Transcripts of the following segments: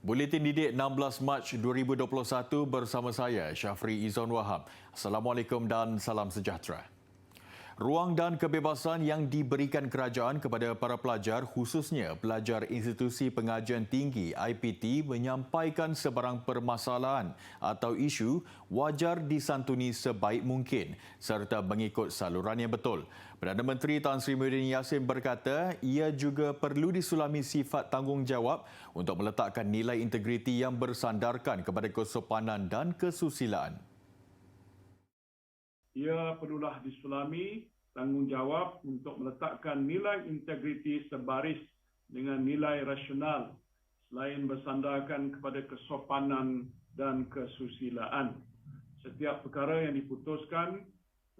Buletin Didik 16 Mac 2021 bersama saya, Syafri Izon Wahab. Assalamualaikum dan salam sejahtera. Ruang dan kebebasan yang diberikan kerajaan kepada para pelajar, khususnya pelajar institusi pengajian tinggi IPT, menyampaikan sebarang permasalahan atau isu wajar disantuni sebaik mungkin serta mengikut saluran yang betul. Perdana Menteri Tan Sri Muhyiddin Yassin berkata ia juga perlu disulami sifat tanggungjawab untuk meletakkan nilai integriti yang bersandarkan kepada kesopanan dan kesusilaan. Ia perlulah disulami tanggungjawab untuk meletakkan nilai integriti sebaris dengan nilai rasional selain bersandarkan kepada kesopanan dan kesusilaan. Setiap perkara yang diputuskan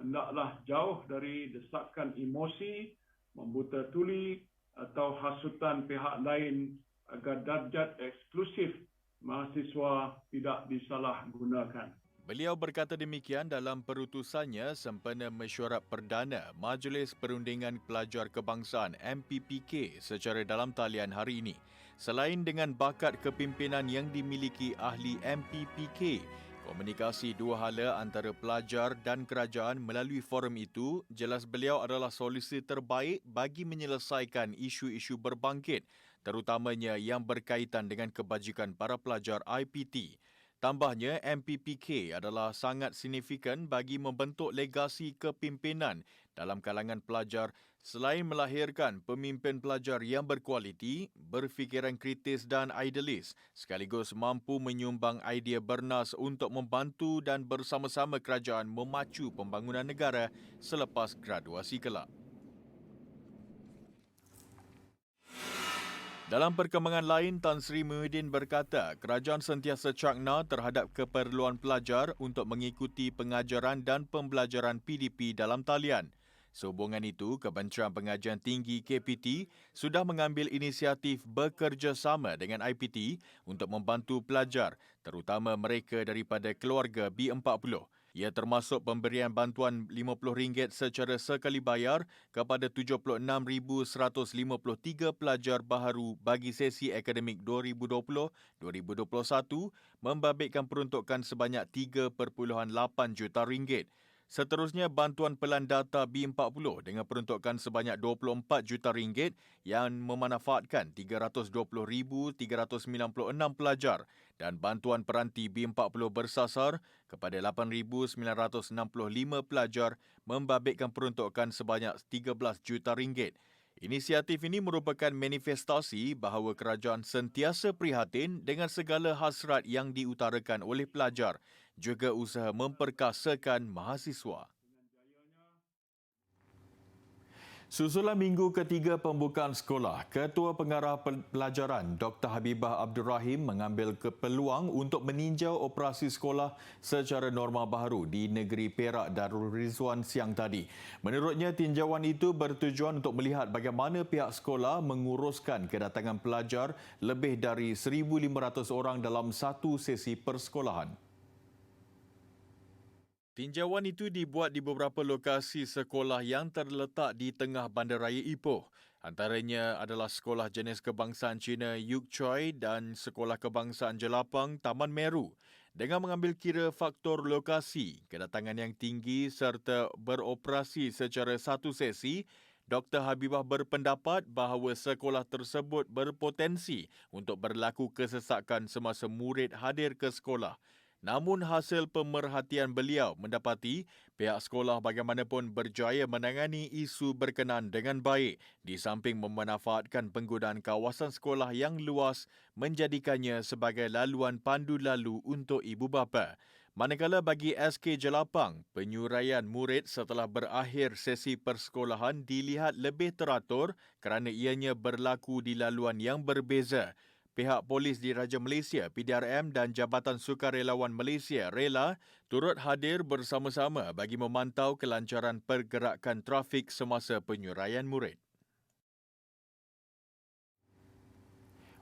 hendaklah jauh dari desakan emosi, membuta tuli atau hasutan pihak lain agar darjat eksklusif mahasiswa tidak disalahgunakan. Beliau berkata demikian dalam perutusannya sempena mesyuarat perdana Majlis Perundingan Pelajar Kebangsaan MPPK secara dalam talian hari ini. Selain dengan bakat kepimpinan yang dimiliki ahli MPPK, komunikasi dua hala antara pelajar dan kerajaan melalui forum itu jelas beliau adalah solusi terbaik bagi menyelesaikan isu-isu berbangkit, terutamanya yang berkaitan dengan kebajikan para pelajar IPT. Tambahnya, MPPK adalah sangat signifikan bagi membentuk legasi kepimpinan dalam kalangan pelajar selain melahirkan pemimpin pelajar yang berkualiti, berfikiran kritis dan idealis, sekaligus mampu menyumbang idea bernas untuk membantu dan bersama-sama kerajaan memacu pembangunan negara selepas graduasi kelak. Dalam perkembangan lain, Tan Sri Muhyiddin berkata kerajaan sentiasa cakna terhadap keperluan pelajar untuk mengikuti pengajaran dan pembelajaran PDP dalam talian. Sehubungan itu, Kementerian Pengajian Tinggi KPT sudah mengambil inisiatif bekerjasama dengan IPT untuk membantu pelajar, terutama mereka daripada keluarga B40. Ia termasuk pemberian bantuan RM50 secara sekali bayar kepada 76,153 pelajar baharu bagi sesi akademik 2020-2021 membabitkan peruntukan sebanyak RM3.8 juta. Seterusnya, bantuan pelan data B40 dengan peruntukan sebanyak RM24 juta yang memanfaatkan 320,396 pelajar dan bantuan peranti B40 bersasar kepada 8,965 pelajar membabitkan peruntukan sebanyak RM13 juta. Inisiatif ini merupakan manifestasi bahawa kerajaan sentiasa prihatin dengan segala hasrat yang diutarakan oleh pelajar, juga usaha memperkasakan mahasiswa. Susulan minggu ketiga pembukaan sekolah, Ketua Pengarah Pelajaran Dr. Habibah Abdul Rahim mengambil peluang untuk meninjau operasi sekolah secara normal baharu di negeri Perak Darul Rizwan siang tadi. Menurutnya, tinjauan itu bertujuan untuk melihat bagaimana pihak sekolah menguruskan kedatangan pelajar lebih dari 1,500 orang dalam satu sesi persekolahan. Tinjauan itu dibuat di beberapa lokasi sekolah yang terletak di tengah bandaraya Ipoh. Antaranya adalah Sekolah Jenis Kebangsaan Cina Yuk Choi dan Sekolah Kebangsaan Jelapang Taman Meru. Dengan mengambil kira faktor lokasi, kedatangan yang tinggi serta beroperasi secara satu sesi, Dr. Habibah berpendapat bahawa sekolah tersebut berpotensi untuk berlaku kesesakan semasa murid hadir ke sekolah. Namun hasil pemerhatian beliau mendapati pihak sekolah bagaimanapun berjaya menangani isu berkenaan dengan baik di samping memanfaatkan penggunaan kawasan sekolah yang luas menjadikannya sebagai laluan pandu lalu untuk ibu bapa. Manakala bagi SK Jelapang, penyuraian murid setelah berakhir sesi persekolahan dilihat lebih teratur kerana ianya berlaku di laluan yang berbeza. Pihak Polis Diraja Malaysia PDRM dan Jabatan Sukarelawan Malaysia RELA turut hadir bersama-sama bagi memantau kelancaran pergerakan trafik semasa penyuraian murid.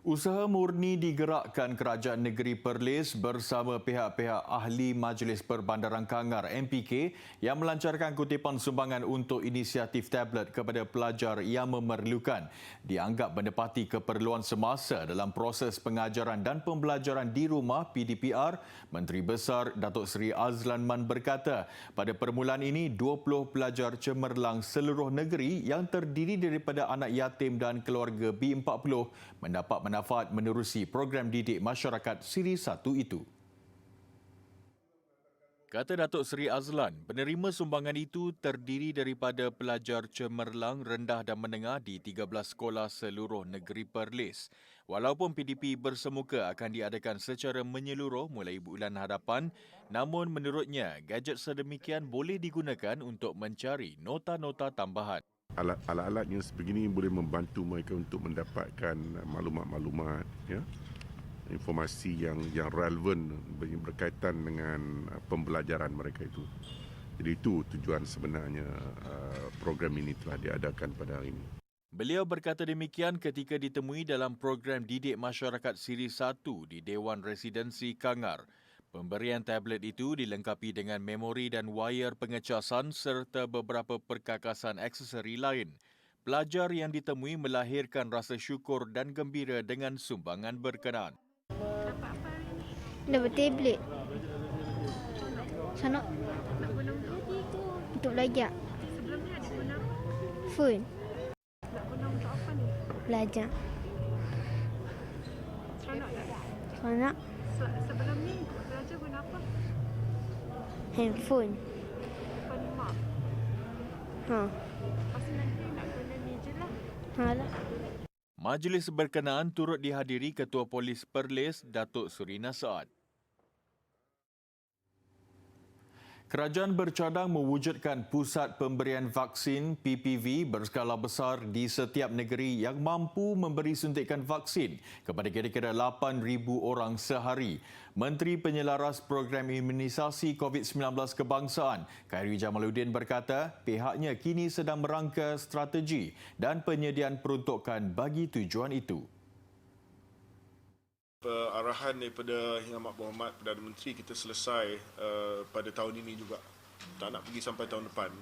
Usaha murni digerakkan Kerajaan Negeri Perlis bersama pihak-pihak ahli Majlis Perbandaran Kangar MPK yang melancarkan kutipan sumbangan untuk inisiatif tablet kepada pelajar yang memerlukan. Dianggap menepati keperluan semasa dalam proses pengajaran dan pembelajaran di rumah PDPR, Menteri Besar Datuk Seri Azlan Man berkata, pada permulaan ini 20 pelajar cemerlang seluruh negeri yang terdiri daripada anak yatim dan keluarga B40 mendapat manfaat menerusi program didik masyarakat Siri 1 itu. Kata Datuk Seri Azlan, penerima sumbangan itu terdiri daripada pelajar cemerlang rendah dan menengah di 13 sekolah seluruh negeri Perlis. Walaupun PDP bersemuka akan diadakan secara menyeluruh mulai bulan hadapan, namun menurutnya gadget sedemikian boleh digunakan untuk mencari nota-nota tambahan. Alat-alat yang sebegini boleh membantu mereka untuk mendapatkan maklumat-maklumat, ya, informasi yang relevan berkaitan dengan pembelajaran mereka itu. Jadi itu tujuan sebenarnya program ini telah diadakan pada hari ini. Beliau berkata demikian ketika ditemui dalam program didik masyarakat Siri 1 di Dewan Residensi Kangar. Pemberian tablet itu dilengkapi dengan memori dan wayar pengecasan serta beberapa perkakasan aksesori lain. Pelajar yang ditemui melahirkan rasa syukur dan gembira dengan sumbangan berkenaan. Dapat tablet. Sana untuk belajar. Sebelum ni ada guna apa? Phone. Nak guna untuk apa ni? Belajar. Seronok tak? Sana Sebelum ni belajar guna apa? handphone. Phone mak. Ha. Lepas tu nanti nak guna ni je lah. Halah. Majlis berkenaan turut dihadiri Ketua Polis Perlis Datuk Surina Saad. Kerajaan bercadang mewujudkan pusat pemberian vaksin PPV berskala besar di setiap negeri yang mampu memberi suntikan vaksin kepada kira-kira 8,000 orang sehari. Menteri Penyelaras Program Imunisasi COVID-19 Kebangsaan, Khairi Jamaluddin berkata pihaknya kini sedang merangka strategi dan penyediaan peruntukan bagi tujuan itu. Arahan daripada Yang Amat Berhormat Perdana Menteri kita selesai pada tahun ini juga. Tak nak pergi sampai tahun depan.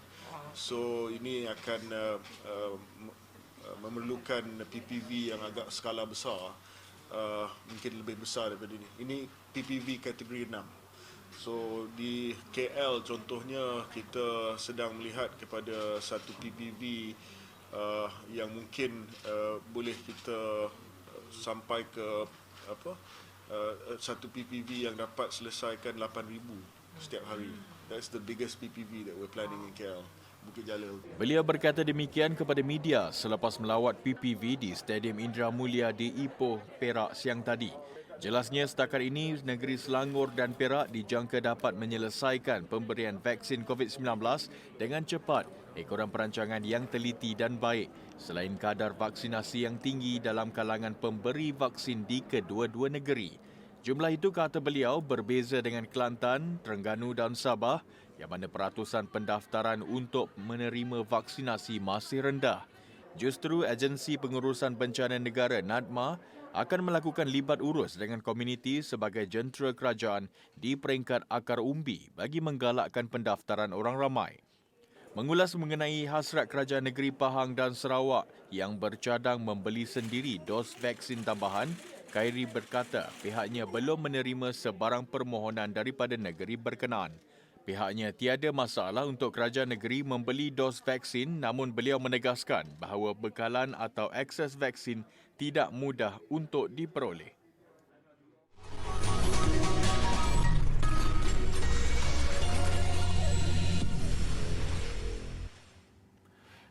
So ini akan memerlukan PPV yang agak skala besar. Mungkin lebih besar daripada ini. Ini PPV kategori 6. So di KL contohnya kita sedang melihat kepada satu PPV yang mungkin boleh kita sampai ke satu PPV yang dapat selesaikan 8,000 setiap hari. That's the biggest PPV that we're planning in KL, Bukit Jalil. Beliau berkata demikian kepada media selepas melawat PPV di Stadium Indra Mulia di Ipoh, Perak siang tadi. Jelasnya setakat ini negeri Selangor dan Perak dijangka dapat menyelesaikan pemberian vaksin COVID-19 dengan cepat ekoran perancangan yang teliti dan baik selain kadar vaksinasi yang tinggi dalam kalangan pemberi vaksin di kedua-dua negeri. Jumlah itu kata beliau berbeza dengan Kelantan, Terengganu dan Sabah yang mana peratusan pendaftaran untuk menerima vaksinasi masih rendah. Justru Agensi Pengurusan Bencana Negara NADMA akan melakukan libat urus dengan komuniti sebagai jentera kerajaan di peringkat akar umbi bagi menggalakkan pendaftaran orang ramai. Mengulas mengenai hasrat kerajaan negeri Pahang dan Sarawak yang bercadang membeli sendiri dos vaksin tambahan, Khairi berkata pihaknya belum menerima sebarang permohonan daripada negeri berkenaan. Pihaknya tiada masalah untuk kerajaan negeri membeli dos vaksin, namun beliau menegaskan bahawa bekalan atau akses vaksin tidak mudah untuk diperoleh.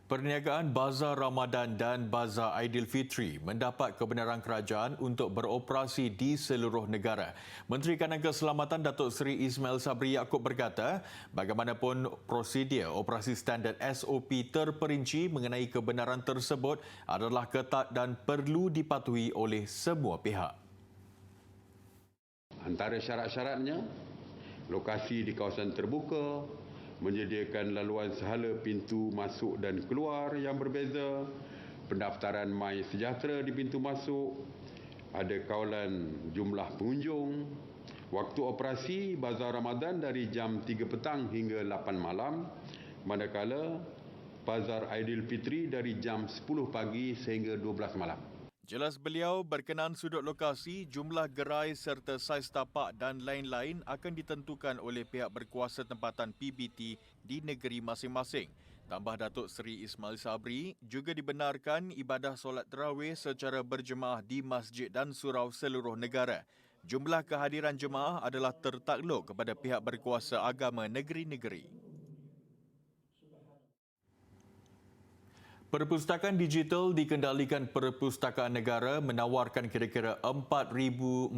Perniagaan Bazar Ramadan dan Bazar Aidilfitri mendapat kebenaran kerajaan untuk beroperasi di seluruh negara. Menteri Kanan Keselamatan Datuk Seri Ismail Sabri Yaakob berkata, bagaimanapun prosedur operasi standard SOP terperinci mengenai kebenaran tersebut adalah ketat dan perlu dipatuhi oleh semua pihak. Antara syarat-syaratnya, lokasi di kawasan terbuka, menyediakan laluan sehala pintu masuk dan keluar yang berbeza, pendaftaran My Sejahtera di pintu masuk, ada kawalan jumlah pengunjung. Waktu operasi Bazar Ramadan dari jam 3 petang hingga 8 malam, manakala Bazar Aidilfitri dari jam 10 pagi sehingga 12 malam. Jelas beliau, berkenaan sudut lokasi, jumlah gerai serta saiz tapak dan lain-lain akan ditentukan oleh pihak berkuasa tempatan PBT di negeri masing-masing. Tambah Datuk Seri Ismail Sabri, juga dibenarkan ibadah solat tarawih secara berjemaah di masjid dan surau seluruh negara. Jumlah kehadiran jemaah adalah tertakluk kepada pihak berkuasa agama negeri-negeri. Perpustakaan digital dikendalikan Perpustakaan Negara menawarkan kira-kira 4,476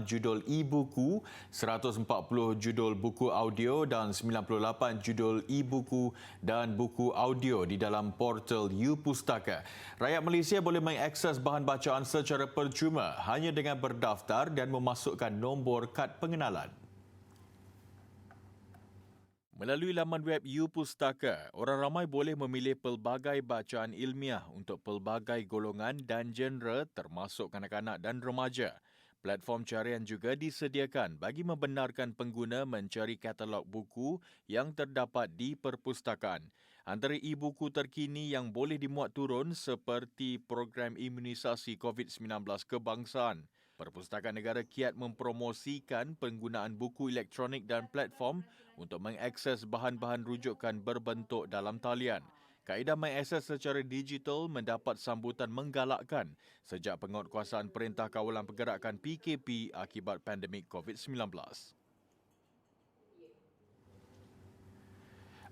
judul e-buku, 140 judul buku audio dan 98 judul e-buku dan buku audio di dalam portal U-Pustaka. Rakyat Malaysia boleh mengakses bahan bacaan secara percuma hanya dengan berdaftar dan memasukkan nombor kad pengenalan. Melalui laman web U-Pustaka, orang ramai boleh memilih pelbagai bacaan ilmiah untuk pelbagai golongan dan genre termasuk kanak-kanak dan remaja. Platform carian juga disediakan bagi membenarkan pengguna mencari katalog buku yang terdapat di perpustakaan. Antara e-buku terkini yang boleh dimuat turun seperti program imunisasi COVID-19 kebangsaan. Perpustakaan Negara kiat mempromosikan penggunaan buku elektronik dan platform untuk mengakses bahan-bahan rujukan berbentuk dalam talian. Kaedah mengakses secara digital mendapat sambutan menggalakkan sejak penguatkuasaan Perintah Kawalan Pergerakan PKP akibat pandemik COVID-19.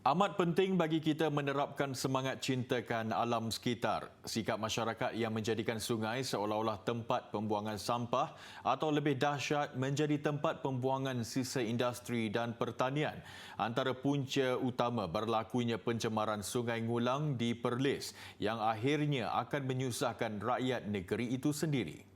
Amat penting bagi kita menerapkan semangat cintakan alam sekitar. Sikap masyarakat yang menjadikan sungai seolah-olah tempat pembuangan sampah atau lebih dahsyat menjadi tempat pembuangan sisa industri dan pertanian antara punca utama berlakunya pencemaran Sungai Ngulang di Perlis yang akhirnya akan menyusahkan rakyat negeri itu sendiri.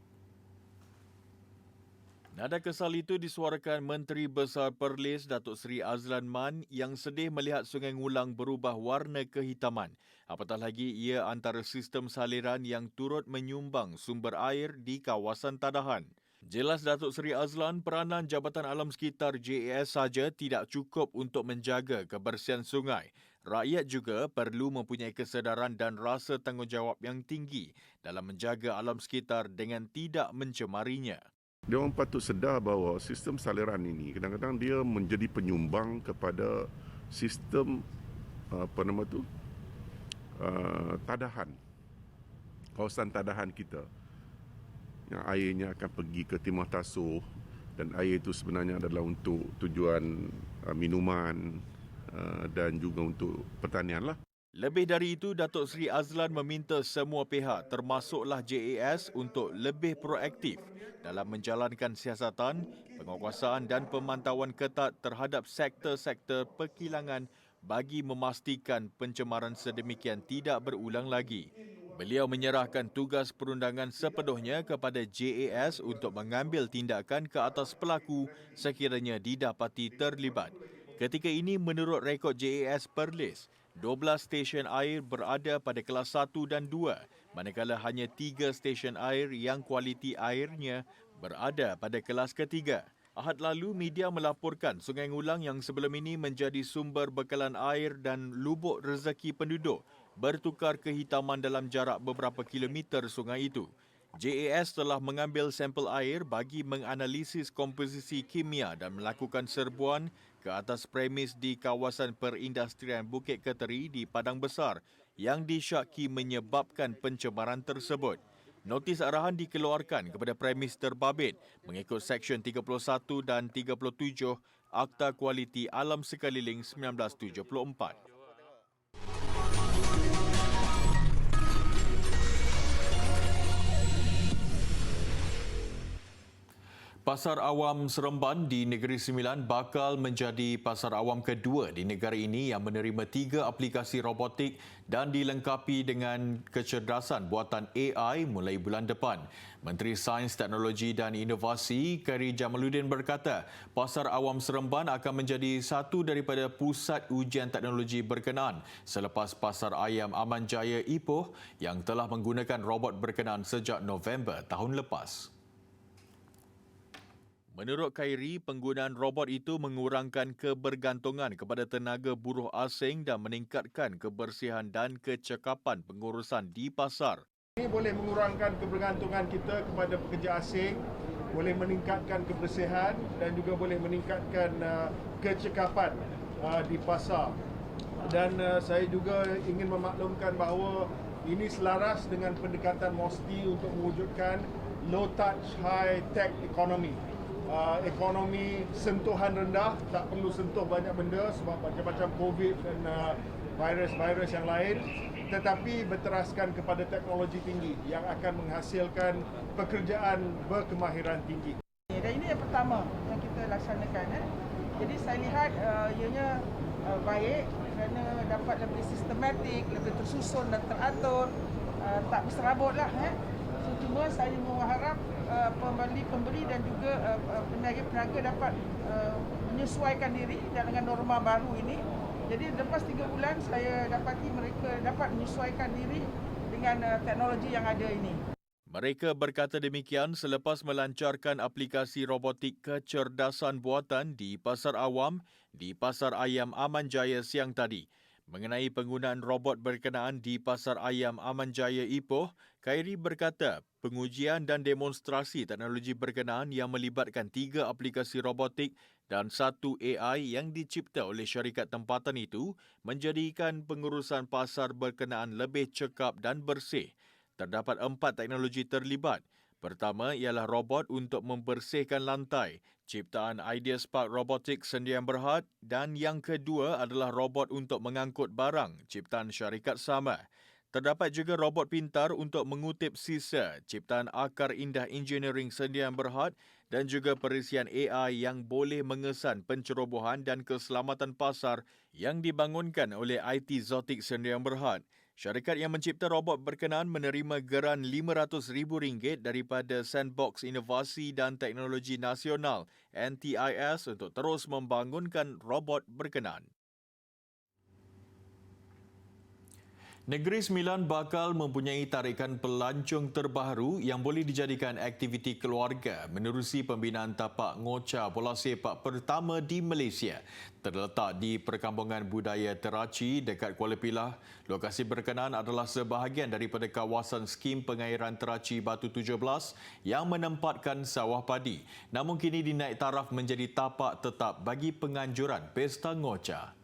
Nada kesal itu disuarakan Menteri Besar Perlis Datuk Seri Azlan Man yang sedih melihat Sungai Ngulang berubah warna kehitaman. Apatah lagi ia antara sistem saliran yang turut menyumbang sumber air di kawasan Tadahan. Jelas Datuk Seri Azlan, peranan Jabatan Alam Sekitar JAS saja tidak cukup untuk menjaga kebersihan sungai. Rakyat juga perlu mempunyai kesedaran dan rasa tanggungjawab yang tinggi dalam menjaga alam sekitar dengan tidak mencemarinya. Dia orang patut sedar bahawa sistem saliran ini kadang-kadang dia menjadi penyumbang kepada sistem tadahan, kawasan tadahan kita yang airnya akan pergi ke Timur Tasuh dan air itu sebenarnya adalah untuk tujuan minuman dan juga untuk pertanian lah. Lebih dari itu, Datuk Seri Azlan meminta semua pihak termasuklah JAS untuk lebih proaktif dalam menjalankan siasatan, penguatkuasaan dan pemantauan ketat terhadap sektor-sektor perkilangan bagi memastikan pencemaran sedemikian tidak berulang lagi. Beliau menyerahkan tugas perundangan sepenuhnya kepada JAS untuk mengambil tindakan ke atas pelaku sekiranya didapati terlibat. Ketika ini, menurut rekod JAS Perlis, 12 stesen air berada pada kelas 1 dan 2, manakala hanya 3 stesen air yang kualiti airnya berada pada kelas ketiga. Ahad lalu, media melaporkan Sungai Ngulang yang sebelum ini menjadi sumber bekalan air dan lubuk rezeki penduduk bertukar kehitaman dalam jarak beberapa kilometer sungai itu. JAS telah mengambil sampel air bagi menganalisis komposisi kimia dan melakukan serbuan ke atas premis di kawasan perindustrian Bukit Keteri di Padang Besar yang disyaki menyebabkan pencemaran tersebut. Notis arahan dikeluarkan kepada premis terbabit mengikut Seksyen 31 dan 37 Akta Kualiti Alam Sekeliling 1974. Pasar awam Seremban di Negeri Sembilan bakal menjadi pasar awam kedua di negara ini yang menerima 3 aplikasi robotik dan dilengkapi dengan kecerdasan buatan AI mulai bulan depan. Menteri Sains, Teknologi dan Inovasi Khairi Jamaluddin berkata, Pasar Awam Seremban akan menjadi satu daripada pusat ujian teknologi berkenaan selepas Pasar Ayam Aman Jaya Ipoh yang telah menggunakan robot berkenaan sejak November tahun lepas. Menurut Khairi, penggunaan robot itu mengurangkan kebergantungan kepada tenaga buruh asing dan meningkatkan kebersihan dan kecekapan pengurusan di pasar. Ini boleh mengurangkan kebergantungan kita kepada pekerja asing, boleh meningkatkan kebersihan dan juga boleh meningkatkan kecekapan di pasar. Dan saya juga ingin memaklumkan bahawa ini selaras dengan pendekatan MOSTI untuk mewujudkan low touch, high tech economy. Ekonomi sentuhan rendah, tak perlu sentuh banyak benda sebab macam-macam COVID dan virus-virus yang lain, tetapi berteraskan kepada teknologi tinggi yang akan menghasilkan pekerjaan berkemahiran tinggi. Dan ini yang pertama yang kita laksanakan. Jadi saya lihat ianya baik kerana dapat lebih sistematik, lebih tersusun dan teratur, tak berserabutlah. So, cuma saya mengharap pembeli dan juga peniaga-peniaga dapat menyesuaikan diri dengan norma baru ini. Jadi lepas 3 bulan saya dapati mereka dapat menyesuaikan diri dengan teknologi yang ada ini. Mereka berkata demikian selepas melancarkan aplikasi robotik kecerdasan buatan di Pasar Awam di Pasar Ayam Aman Jaya siang tadi. Mengenai penggunaan robot berkenaan di Pasar Ayam Aman Jaya Ipoh, Khairi berkata pengujian dan demonstrasi teknologi berkenaan yang melibatkan 3 aplikasi robotik dan 1 AI yang dicipta oleh syarikat tempatan itu menjadikan pengurusan pasar berkenaan lebih cekap dan bersih. Terdapat 4 teknologi terlibat. Pertama ialah robot untuk membersihkan lantai, ciptaan Ideas Park Robotics Sdn Bhd, dan yang kedua adalah robot untuk mengangkut barang, ciptaan syarikat sama. Terdapat juga robot pintar untuk mengutip sisa, ciptaan Akar Indah Engineering Sdn Bhd, dan juga perisian AI yang boleh mengesan pencerobohan dan keselamatan pasar yang dibangunkan oleh IT Zotic Sdn Bhd. Syarikat yang mencipta robot berkenaan menerima geran RM500,000 daripada Sandbox Inovasi dan Teknologi Nasional NTIS untuk terus membangunkan robot berkenaan. Negeri Sembilan bakal mempunyai tarikan pelancong terbaru yang boleh dijadikan aktiviti keluarga menerusi pembinaan tapak ngoca bola sepak pertama di Malaysia. Terletak di Perkampungan Budaya Teraci dekat Kuala Pilah, lokasi berkenaan adalah sebahagian daripada kawasan skim pengairan Teraci Batu 17 yang menempatkan sawah padi. Namun kini dinaik taraf menjadi tapak tetap bagi penganjuran pesta ngoca.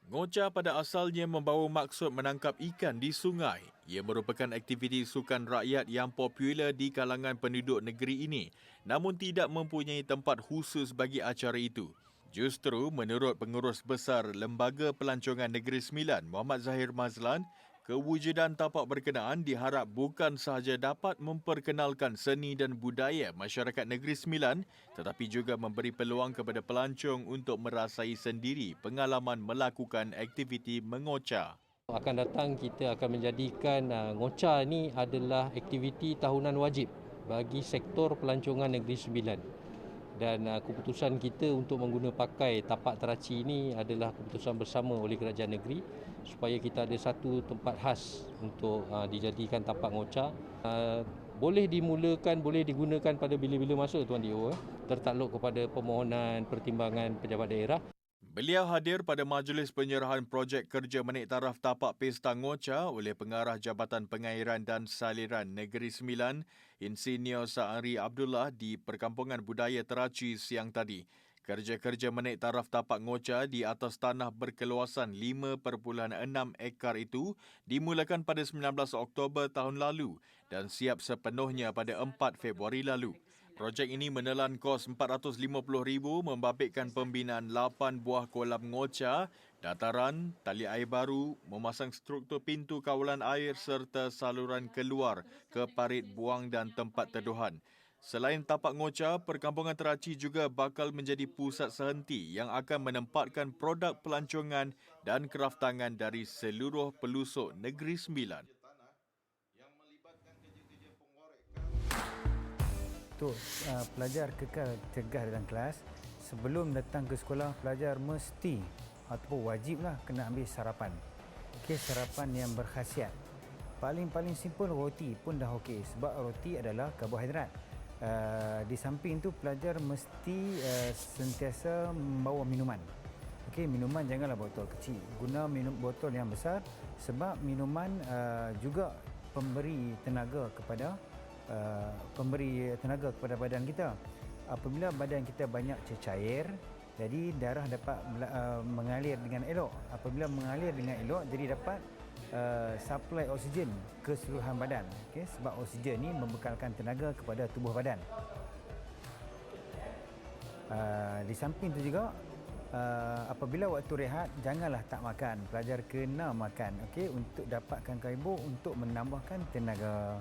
Ngoca pada asalnya membawa maksud menangkap ikan di sungai. Ia merupakan aktiviti sukan rakyat yang popular di kalangan penduduk negeri ini, namun tidak mempunyai tempat khusus bagi acara itu. Justru menurut Pengurus Besar Lembaga Pelancongan Negeri Sembilan, Muhammad Zahir Mazlan, kewujudan tapak berkenaan diharap bukan sahaja dapat memperkenalkan seni dan budaya masyarakat Negeri Sembilan, tetapi juga memberi peluang kepada pelancong untuk merasai sendiri pengalaman melakukan aktiviti mengoca. Akan datang kita akan menjadikan ngoca ini adalah aktiviti tahunan wajib bagi sektor pelancongan Negeri Sembilan. Dan keputusan kita untuk mengguna pakai tapak Teraci ini adalah keputusan bersama oleh kerajaan negeri supaya kita ada satu tempat khas untuk dijadikan tapak ngoca. Boleh dimulakan, boleh digunakan pada bila-bila masa, Tuan D.O. Tertakluk kepada permohonan pertimbangan pejabat daerah. Beliau hadir pada majlis penyerahan projek kerja menaik taraf tapak pesta ngoca oleh Pengarah Jabatan Pengairan dan Saliran Negeri Sembilan, Insinyur Sa'ari Abdullah di Perkampungan Budaya Teraci siang tadi. Kerja-kerja menaik taraf tapak ngoca di atas tanah berkeluasan 5.6 ekar itu dimulakan pada 19 Oktober tahun lalu dan siap sepenuhnya pada 4 Februari lalu. Projek ini menelan kos RM450,000 membabitkan pembinaan 8 buah kolam ngoca dataran, tali air baru, memasang struktur pintu kawalan air serta saluran keluar ke parit buang dan tempat teduhan. Selain tapak ngoca, Perkampungan Teraci juga bakal menjadi pusat sehenti yang akan menempatkan produk pelancongan dan kraftangan dari seluruh pelusuk Negeri Sembilan. Untuk pelajar kekal cegah dalam kelas, sebelum datang ke sekolah, pelajar mesti ataupun wajiblah kena ambil sarapan. Okey, sarapan yang berkhasiat. Paling simple roti pun dah okey sebab roti adalah karbohidrat. Di samping itu pelajar mesti sentiasa membawa minuman. Okey, minuman janganlah botol kecil. Guna botol yang besar sebab minuman juga pemberi tenaga kepada badan kita. Apabila badan kita banyak cecair, jadi darah dapat mengalir dengan elok. Apabila mengalir dengan elok, jadi dapat supply oksigen ke seluruhan badan. Okay? Sebab oksigen ni membekalkan tenaga kepada tubuh badan. Di samping itu juga, apabila waktu rehat, janganlah tak makan. Pelajar kena makan, okay? Untuk dapatkan karbo untuk menambahkan tenaga.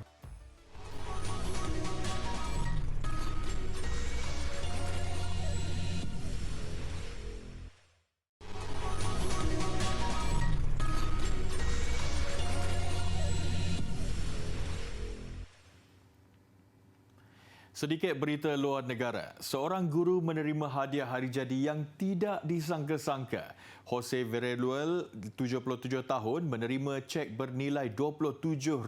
Sedikit berita luar negara. Seorang guru menerima hadiah hari jadi yang tidak disangka-sangka. Jose Villaruel, 77 tahun, menerima cek bernilai $27,000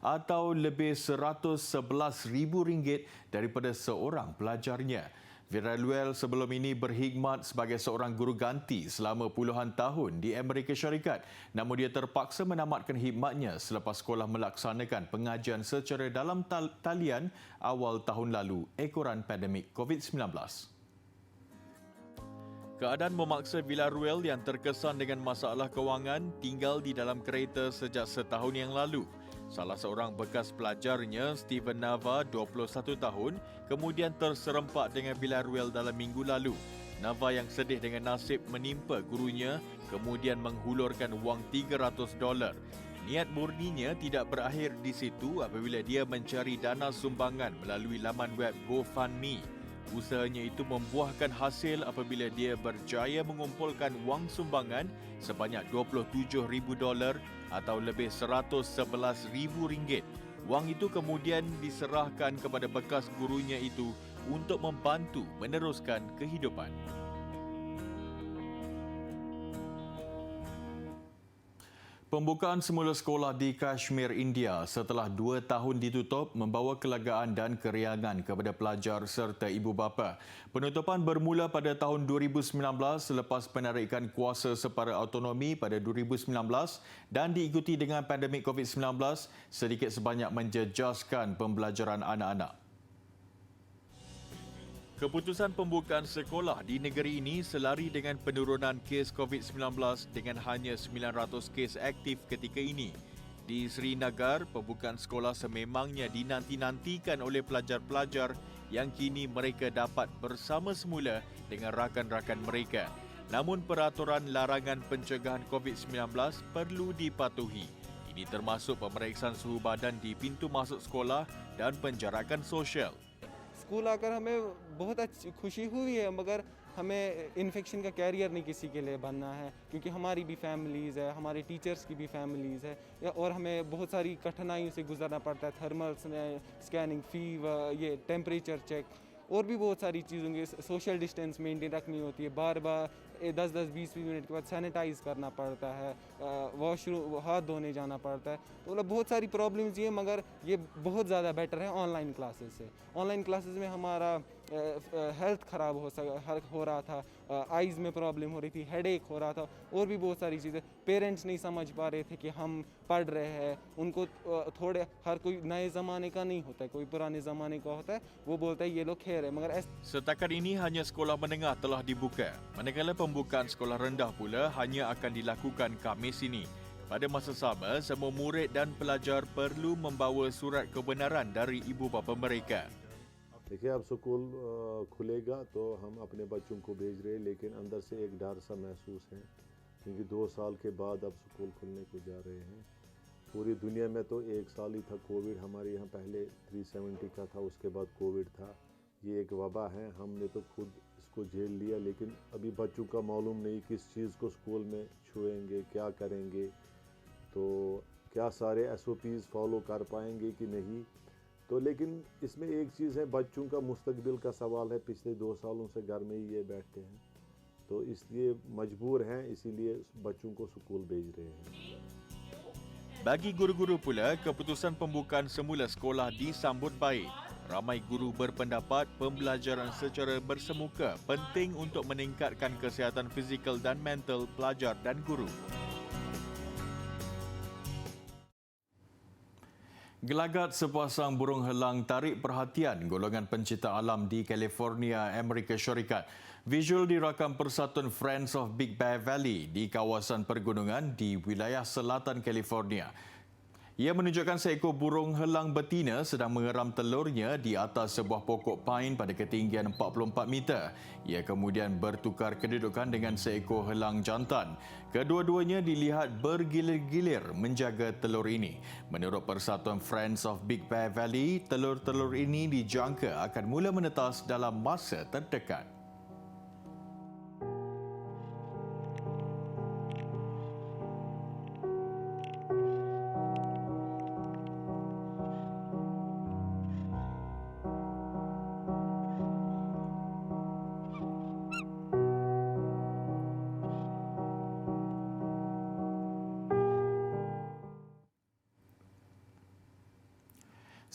atau lebih RM111,000 daripada seorang pelajarnya. Villaruel sebelum ini berkhidmat sebagai seorang guru ganti selama puluhan tahun di Amerika Syarikat. Namun dia terpaksa menamatkan khidmatnya selepas sekolah melaksanakan pengajian secara dalam talian awal tahun lalu ekoran pandemik COVID-19. Keadaan memaksa Villaruel yang terkesan dengan masalah kewangan tinggal di dalam kereta sejak setahun yang lalu. Salah seorang bekas pelajarnya, Steven Nava, 21 tahun, kemudian terserempak dengan Villaruel dalam minggu lalu. Nava yang sedih dengan nasib menimpa gurunya, kemudian menghulurkan wang $300. Niat murninya tidak berakhir di situ apabila dia mencari dana sumbangan melalui laman web GoFundMe. Usahanya itu membuahkan hasil apabila dia berjaya mengumpulkan wang sumbangan sebanyak $27,000 atau lebih RM111,000. Wang itu kemudian diserahkan kepada bekas gurunya itu untuk membantu meneruskan kehidupan. Pembukaan semula sekolah di Kashmir, India setelah 2 tahun ditutup membawa kelegaan dan keriangan kepada pelajar serta ibu bapa. Penutupan bermula pada tahun 2019 selepas penarikan kuasa separa autonomi pada 2019 dan diikuti dengan pandemik COVID-19 sedikit sebanyak menjejaskan pembelajaran anak-anak. Keputusan pembukaan sekolah di negeri ini selari dengan penurunan kes COVID-19 dengan hanya 900 kes aktif ketika ini. Di Srinagar, pembukaan sekolah sememangnya dinanti-nantikan oleh pelajar-pelajar yang kini mereka dapat bersama semula dengan rakan-rakan mereka. Namun peraturan larangan pencegahan COVID-19 perlu dipatuhi. Ini termasuk pemeriksaan suhu badan di pintu masuk sekolah dan penjarakan sosial. School आकर हमें बहुत अच्छी खुशी हुई है, मगर हमें इन्फेक्शन का कैरियर नहीं किसी के लिए बनना है, क्योंकि हमारी भी फैमिलीज़ है, हमारे टीचर्स की भी फैमिलीज़ है और हमें बहुत सारी कठिनाइयों से गुजरना पड़ता है। थर्मल स्कैनिंग, फीवर, ये टेम्परेचर चेक और भी बहुत सारी चीज़ों की सोशल डिस्टेंस मेंटेन रखनी होती है। बार बार 10-20 मिनट के बाद सैनिटाइज़ करना पड़ता है, वॉशरूम हाथ धोने जाना पड़ता है। तो मतलब बहुत सारी प्रॉब्लम्स ये, मगर ये बहुत ज़्यादा बेटर है ऑनलाइन क्लासेस से। ऑनलाइन क्लासेस में हमारा हेल्थ ख़राब हो रहा था, आइज़ में प्रॉब्लम हो रही थी, हेडेक हो रहा था और भी बहुत सारी चीज़ें। पेरेंट्स नहीं समझ पा रहे थे कि हम पढ़ रहे हैं, उनको थोड़े, हर कोई नए ज़माने का नहीं होता है, कोई पुराने ज़माने का होता है, वो बोलता है ये लोग खेल रहे हैं, मगर Setakat ini hanya sekolah menengah telah dibuka, manakala pembukaan sekolah rendah pula hanya akan dilakukan Khamis ini. Pada masa sama, semua murid dan pelajar perlu membawa surat kebenaran dari ibu bapa mereka. देखिए अब स्कूल खुलेगा तो हम अपने बच्चों को भेज रहे हैं, लेकिन अंदर से एक डर सा महसूस है क्योंकि 2 साल के बाद अब स्कूल खुलने को जा रहे हैं। पूरी दुनिया में तो 1 साल ही था कोविड, हमारे यहाँ पहले 370 का था, उसके बाद कोविड था। ये एक वबा है, हमने तो खुद इसको झेल लिया, लेकिन अभी बच्चों का मालूम नहीं किस चीज़ को स्कूल में छुएंगे, क्या करेंगे, तो क्या सारे SOPs फॉलो कर पाएंगे कि नहीं। तो लेकिन इसमें एक चीज़ है, बच्चों का मुस्तकबिल का सवाल है। पिछले 2 सालों से घर में ही ये बैठते हैं, तो इसलिए मजबूर हैं, इसीलिए बच्चों को स्कूल भेज रहे हैं। Bagi guru-guru pula, keputusan pembukaan semula sekolah disambut baik. Ramai guru berpendapat pembelajaran secara bersemuka penting untuk meningkatkan kesihatan fizikal dan mental pelajar dan guru. Gelagat sepasang burung helang tarik perhatian golongan pencinta alam di California, Amerika Syarikat. Visual dirakam Persatuan Friends of Big Bear Valley di kawasan pergunungan di wilayah selatan California. Ia menunjukkan seekor burung helang betina sedang mengeram telurnya di atas sebuah pokok pine pada ketinggian 44 meter. Ia kemudian bertukar kedudukan dengan seekor helang jantan. Kedua-duanya dilihat bergilir-gilir menjaga telur ini. Menurut Persatuan Friends of Big Bear Valley, telur-telur ini dijangka akan mula menetas dalam masa terdekat.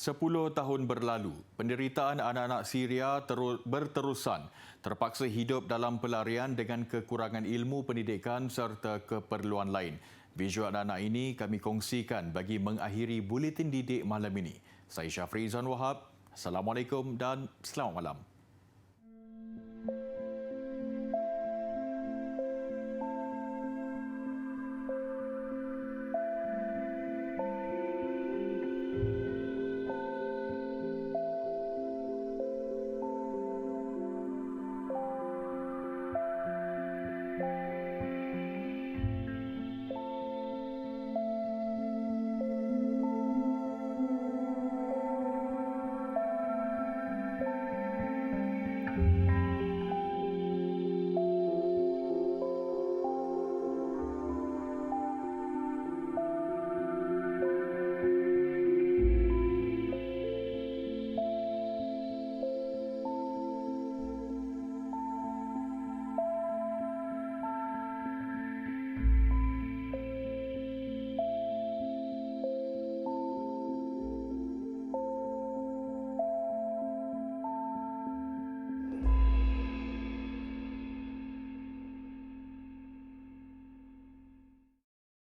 Sepuluh tahun berlalu, penderitaan anak-anak Syria berterusan, terpaksa hidup dalam pelarian dengan kekurangan ilmu pendidikan serta keperluan lain. Visual anak-anak ini kami kongsikan bagi mengakhiri buletin didik malam ini. Saya Syafri Izan Wahab. Assalamualaikum dan selamat malam.